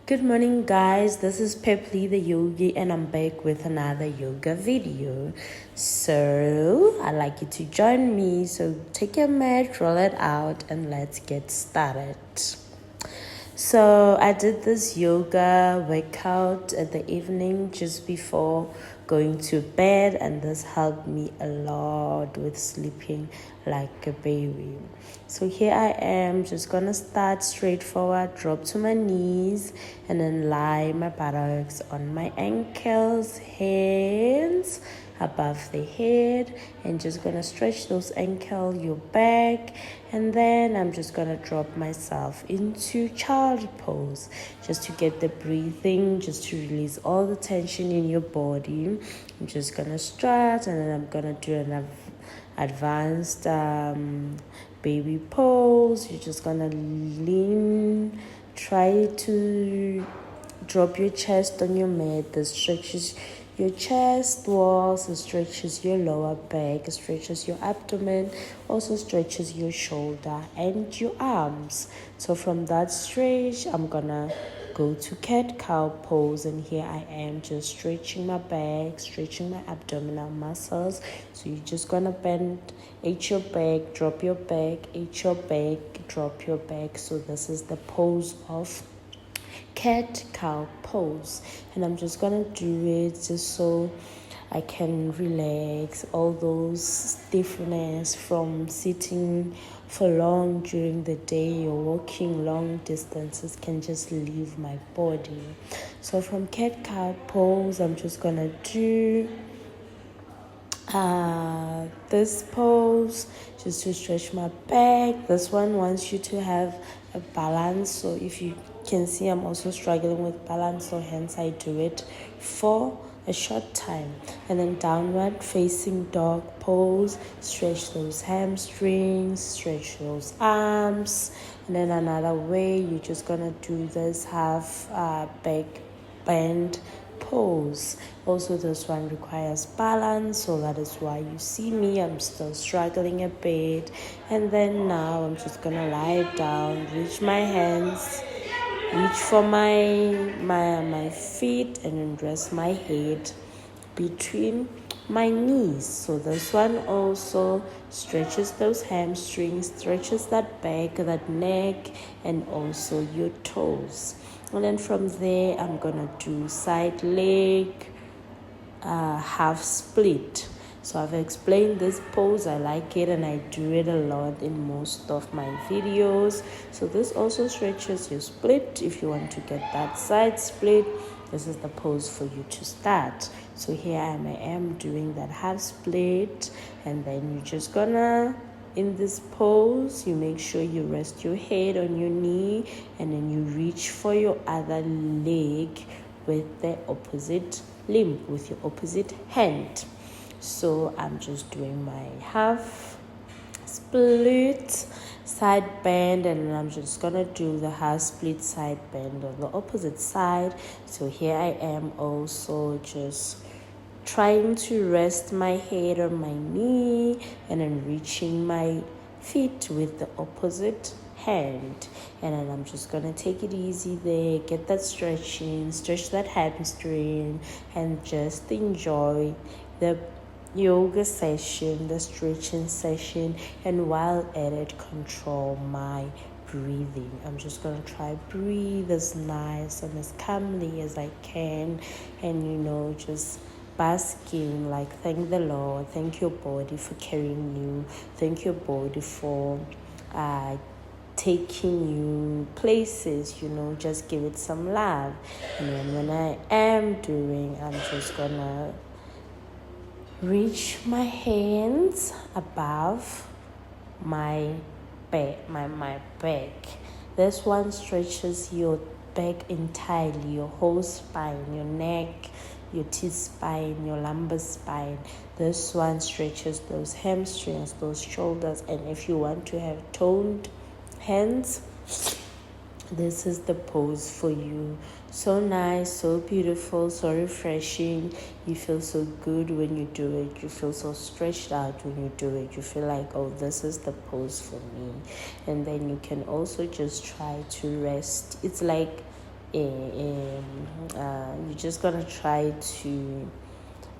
Good morning, guys. This is Pepli the Yogi, and I'm back with another yoga video. So, I'd like you to join me. So, take your mat, roll it out, and let's get started. So, I did this yoga workout at the evening just before going to bed, and this helped me a lot with sleeping like a baby. So here I am, just gonna start straightforward, drop to my knees, and then lie my buttocks on my ankles, hands above the head, and just gonna stretch those ankles, your back, and then I'm just gonna drop myself into child pose just to get the breathing, just to release all the tension in your body. I'm just gonna stretch, and then I'm gonna do an advanced baby pose. You're just gonna lean, try to drop your chest on your mat. This stretches your chest walls, it stretches your lower back, it stretches your abdomen, also stretches your shoulder and your arms. So from that stretch, I'm gonna go to cat-cow pose, and here I am just stretching my back, stretching my abdominal muscles. So you're just gonna bend at your back, drop your back, at your back, drop your back. So this is the pose of cat-cow pose, and I'm just gonna do it just so I can relax all those stiffness from sitting for long during the day or walking long distances can just leave my body. So from cat-cow pose, I'm just gonna do this pose just to stretch my back. This one wants you to have a balance, so if you can see, I'm also struggling with balance, so hence I do it for a short time. And then downward facing dog pose, stretch those hamstrings, stretch those arms. And then another way, you're just gonna do this half back bend pose. Also, this one requires balance, so that is why you see me, I'm still struggling a bit. And then now I'm just gonna lie down, reach my hands, reach for my feet, and then rest my head between my knees. So this one also stretches those hamstrings, stretches that back, that neck, and also your toes. And then from there, I'm gonna do side leg half split. So I've explained this pose, I like it, and I do it a lot in most of my videos. So this also stretches your split. If you want to get that side split, this is the pose for you to start. So here I am doing that half split, and then you're just gonna, in this pose, you make sure you rest your head on your knee, and then you reach for your other leg with the opposite limb, with your opposite hand. So I'm just doing my half split side bend, and I'm just gonna do the half split side bend on the opposite side. So here I am also just trying to rest my head on my knee, and then reaching my feet with the opposite hand. And then I'm just gonna take it easy there, get that stretching, stretch that hamstring, and just enjoy the yoga session, the stretching session, and while at it, control my breathing. I'm just gonna try breathe as nice and as calmly as I can, and just basking, like thank the Lord, thank your body for carrying you, thank your body for taking you places, just give it some love. And then when I am doing, I'm just gonna reach my hands above my back, my back. This one stretches your back entirely, your whole spine, your neck, your T-spine, your lumbar spine. This one stretches those hamstrings, those shoulders, and if you want to have toned hands, this is the pose for you. So nice, so beautiful, so refreshing. You feel so good when you do it. You feel so stretched out when you do it. You feel like, oh, this is the pose for me. And then you can also just try to rest. It's like You're just gonna try to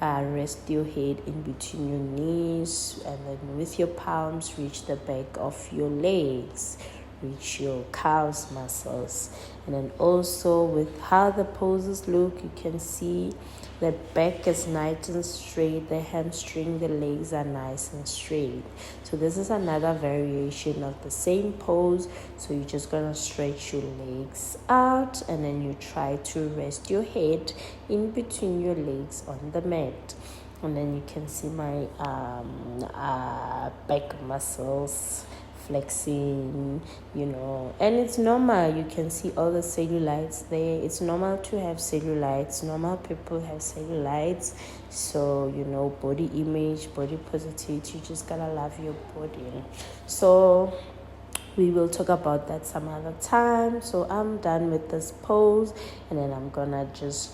rest your head in between your knees, and then with your palms reach the back of your legs, reach your calves muscles. And then also with how the poses look, you can see the back is nice and straight, the hamstring, the legs are nice and straight. So this is another variation of the same pose. So you're just gonna stretch your legs out, and then you try to rest your head in between your legs on the mat. And then you can see my back muscles flexing, and it's normal. You can see all the cellulites there. It's normal to have cellulites. Normal people have cellulites. So, body image, body positivity, you just gotta love your body. So we will talk about that some other time. So I'm done with this pose, and then I'm gonna just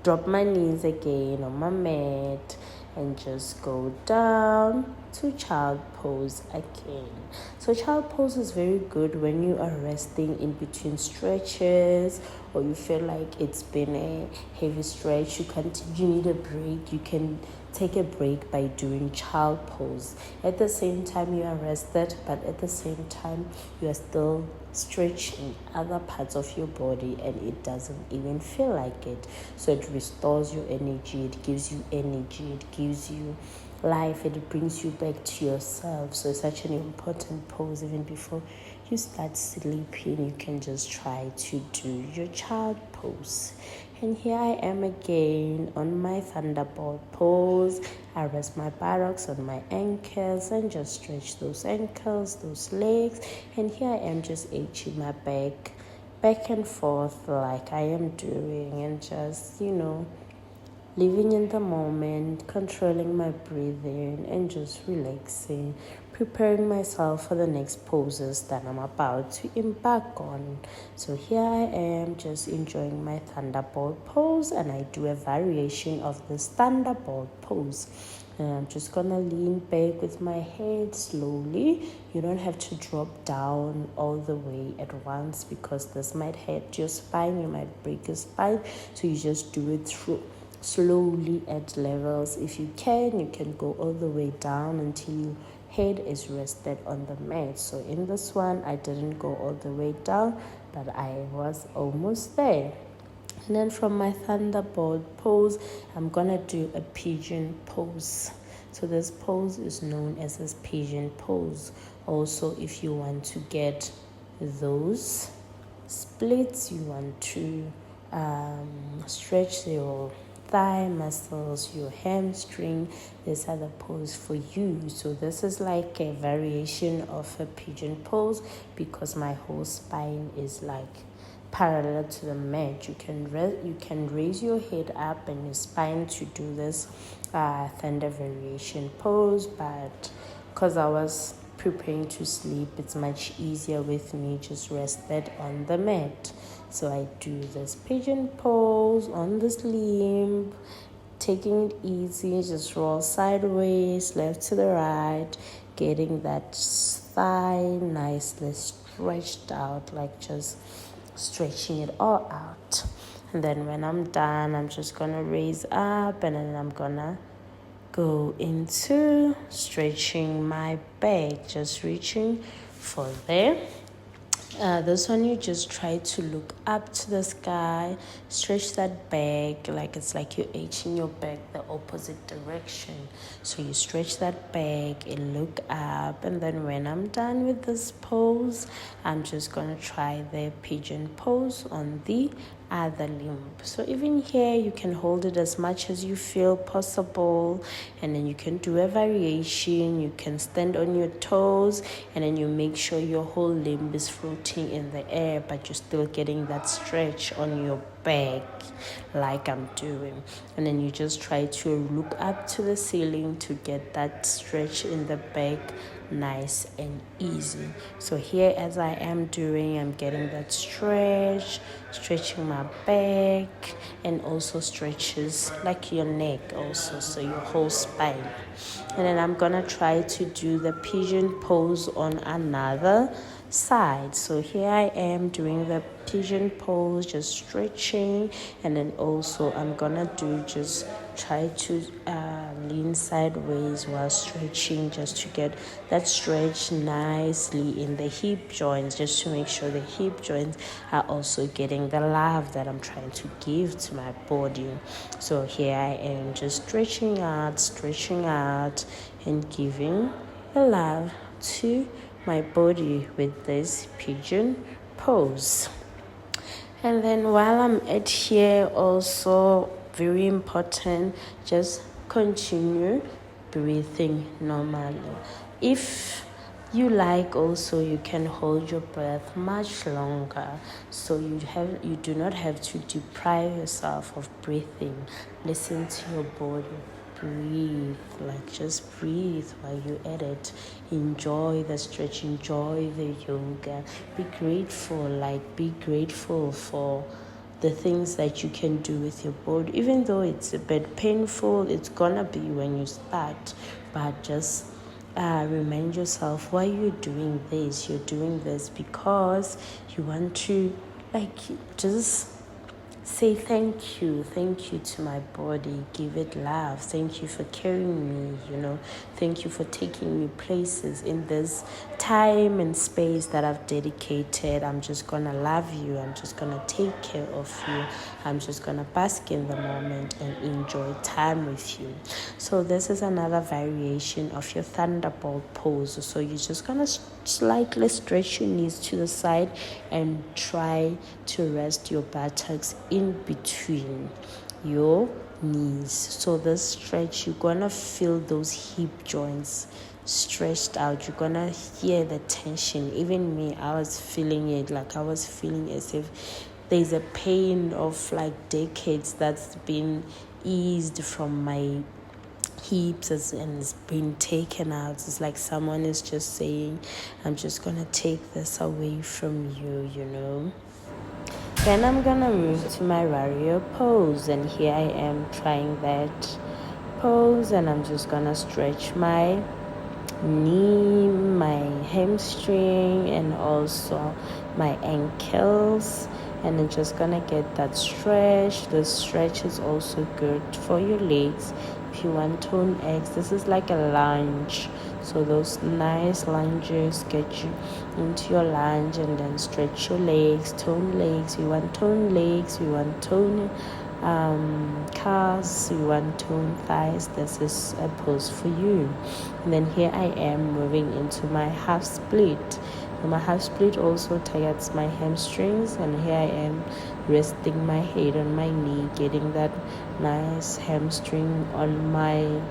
drop my knees again on my mat and just go down to child pose again. So child pose is very good when you are resting in between stretches, or you feel like it's been a heavy stretch, you need a break. You can take a break by doing child pose. At the same time you are rested, but at the same time you are still stretching other parts of your body, and it doesn't even feel like it. So it restores your energy, it gives you energy, it gives you life, it brings you back to yourself. So it's such an important pose. Even before you start sleeping, you can just try to do your child pose. And here I am again on my thunderbolt pose. I rest my buttocks on my ankles and just stretch those ankles, those legs. And here I am just arching my back and forth like I am doing, and just, living in the moment, controlling my breathing, and just relaxing, preparing myself for the next poses that I'm about to embark on. So here I am just enjoying my thunderbolt pose, and I do a variation of this thunderbolt pose. And I'm just gonna lean back with my head slowly. You don't have to drop down all the way at once, because this might hurt your spine, you might break your spine. So you just do it slowly at levels. If you can go all the way down until your head is rested on the mat. So in this one I didn't go all the way down, but I was almost there. And then from my thunderbolt pose, I'm gonna do a pigeon pose. So this pose is known as a pigeon pose. Also, if you want to get those splits, you want to stretch your thigh muscles, your hamstring, these are the pose for you. So this is like a variation of a pigeon pose, because my whole spine is like parallel to the mat. You can raise your head up and your spine to do this thunder variation pose, but because I was preparing to sleep, it's much easier with me just rested on the mat. So I do this pigeon pose on this limb, taking it easy, just roll sideways, left to the right, getting that thigh nicely stretched out, like just stretching it all out. And then when I'm done, I'm just gonna raise up, and then I'm gonna go into stretching my back, just reaching for there. This one, you just try to look up to the sky, stretch that back, like it's like you're arching your back the opposite direction. So you stretch that back and look up, and then when I'm done with this pose, I'm just gonna try the pigeon pose on the other limb. So even here, you can hold it as much as you feel possible, and then you can do a variation. You can stand on your toes, and then you make sure your whole limb is floating in the air, but you're still getting that stretch on your back like I'm doing. And then you just try to look up to the ceiling to get that stretch in the back nice and easy. So here, as I am doing, I'm getting that stretching my back, and also stretches like your neck also, so your whole spine. And then I'm gonna try to do the pigeon pose on another side. So here I am doing the pigeon pose, just stretching, and then also I'm gonna do just try to lean sideways while stretching, just to get that stretch nicely in the hip joints, just to make sure the hip joints are also getting the love that I'm trying to give to my body. So here I am just stretching out and giving the love to my body with this pigeon pose. And then while I'm at here, also very important, just continue breathing normally. If you like, also you can hold your breath much longer, so you do not have to deprive yourself of breathing. Listen to your body. Breathe, just breathe while you're at it. Enjoy the stretch, enjoy the yoga. Be grateful for the things that you can do with your body. Even though it's a bit painful, it's gonna be when you start, but just remind yourself why you're doing this. You're doing this because you want to just say thank you to my body, give it love. Thank you for carrying me, thank you for taking me places in this time and space that I've dedicated. I'm just gonna love you, I'm just gonna take care of you, I'm just gonna bask in the moment and enjoy time with you. So this is another variation of your thunderbolt pose. So you're just gonna slightly stretch your knees to the side and try to rest your buttocks in between your knees. So this stretch, you're gonna feel those hip joints stretched out. You're gonna hear the tension. Even me, I was feeling it. I was feeling as if there's a pain of decades that's been eased from my hips and it's been taken out. It's like someone is just saying, I'm just gonna take this away from you. Then I'm gonna move to my warrior pose, and here I am trying that pose, and I'm just gonna stretch my knee, my hamstring, and also my ankles, and I'm just gonna get that stretch. The stretch is also good for your legs. If you want tone X, this is like a lunge, so those nice lunges get you into your lunge, and then stretch your legs, tone legs. You want tone legs, you want tone calves, you want tone thighs. This is a pose for you. And then here I am moving into my half split. My half split also targets my hamstrings, and here I am resting my head on my knee, getting that nice hamstring on my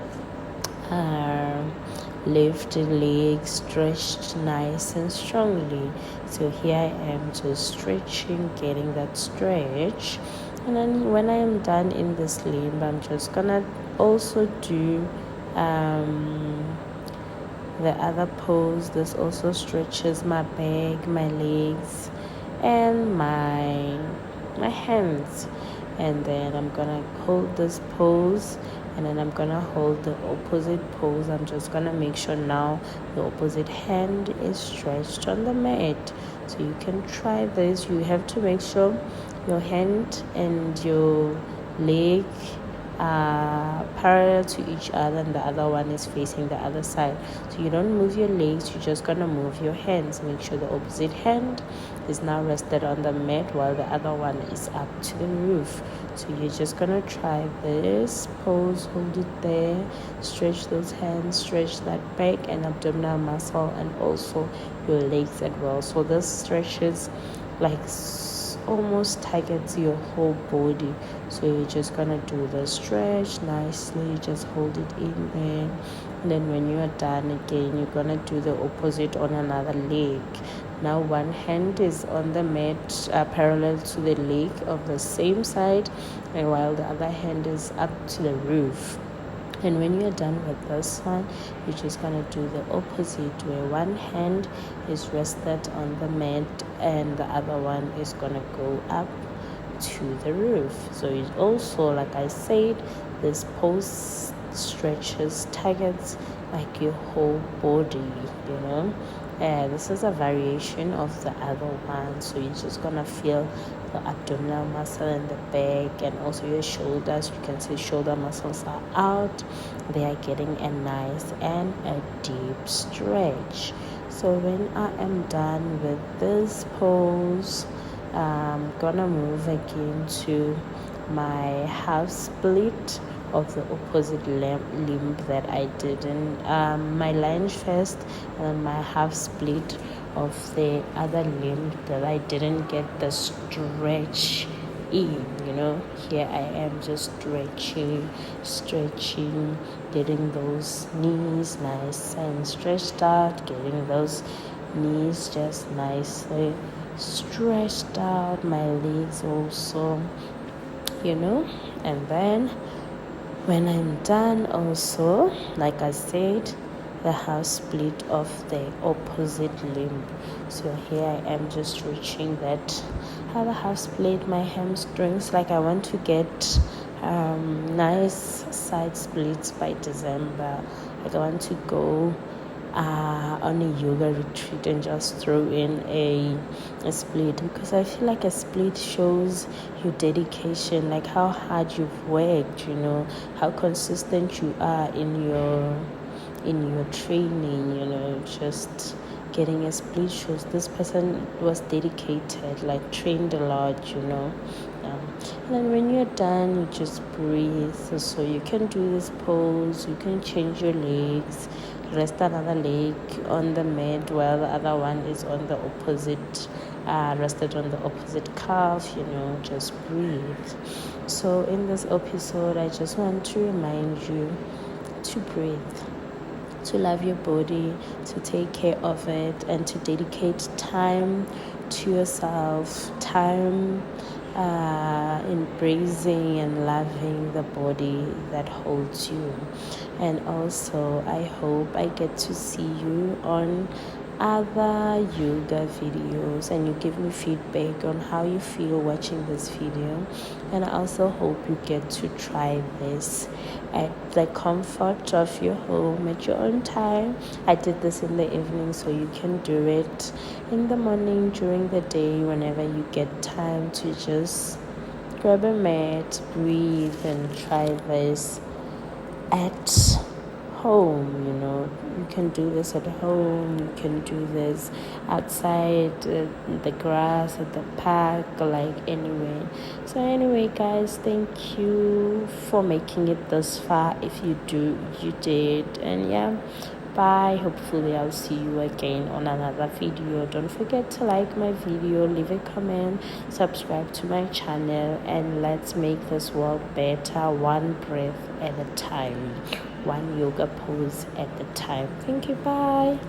left leg stretched nice and strongly. So here I am just stretching, getting that stretch. And then when I am done in this limb, I'm just gonna also do the other pose. This also stretches my back, my legs, and my hands. And then I'm gonna hold this pose, and then I'm gonna hold the opposite pose. I'm just gonna make sure now the opposite hand is stretched on the mat. So you can try this. You have to make sure your hand and your leg are parallel to each other, and the other one is facing the other side. So you don't move your legs, you're just gonna move your hands. Make sure the opposite hand is now rested on the mat while the other one is up to the roof. So you're just gonna try this pose, hold it there, stretch those hands, stretch that back and abdominal muscle, and also your legs as well. So this stretches almost targets your whole body. So you're just gonna do the stretch nicely, just hold it in there, and then when you are done again, you're gonna do the opposite on another leg. Now one hand is on the mat parallel to the leg of the same side, and while the other hand is up to the roof. And when you're done with this one, you're just gonna do the opposite, where one hand is rested on the mat and the other one is gonna go up to the roof. So it's also, like I said, this pose stretches, targets your whole body, This is a variation of the other one, so you're just gonna feel the abdominal muscle in the back and also your shoulders. You can see shoulder muscles are out, they are getting a nice and a deep stretch. So when I am done with this pose, I'm gonna move again to my half split of the opposite limb that I did in my lunge first, and then my half split of the other limb that I didn't get the stretch in. Here I am just stretching, getting those knees nice and stretched out, getting those knees just nicely stretched out, my legs also, and then when I'm done also, like I said, the half split of the opposite limb. So here I am just reaching that other half split, my hamstrings. Like I want to get nice side splits by December. Like I want to go on a yoga retreat and just throw in a split, because I feel like a split shows your dedication, like how hard you've worked, how consistent you are in your training. Just getting a split shows this person was dedicated, like trained a lot. And then when you're done, you just breathe. So you can do this pose, you can change your legs, rest another leg on the mat while the other one is on the opposite, rested on the opposite calf. Just breathe. So in this episode, I just want to remind you to breathe, to love your body, to take care of it, and to dedicate time to yourself, time embracing and loving the body that holds you. And also, I hope I get to see you on other yoga videos and you give me feedback on how you feel watching this video. And I also hope you get to try this at the comfort of your home at your own time. I did this in the evening, so you can do it in the morning, during the day, whenever you get time to just grab a mat, breathe, and try this at home. You can do this at home, you can do this outside, the grass at the park, like anywhere. So anyway, guys, thank you for making it this far. If you did. And yeah, bye. Hopefully I'll see you again on another video. Don't forget to like my video, leave a comment, subscribe to my channel, and let's make this world better, one breath at a time, one yoga pose at a time. Thank you. Bye.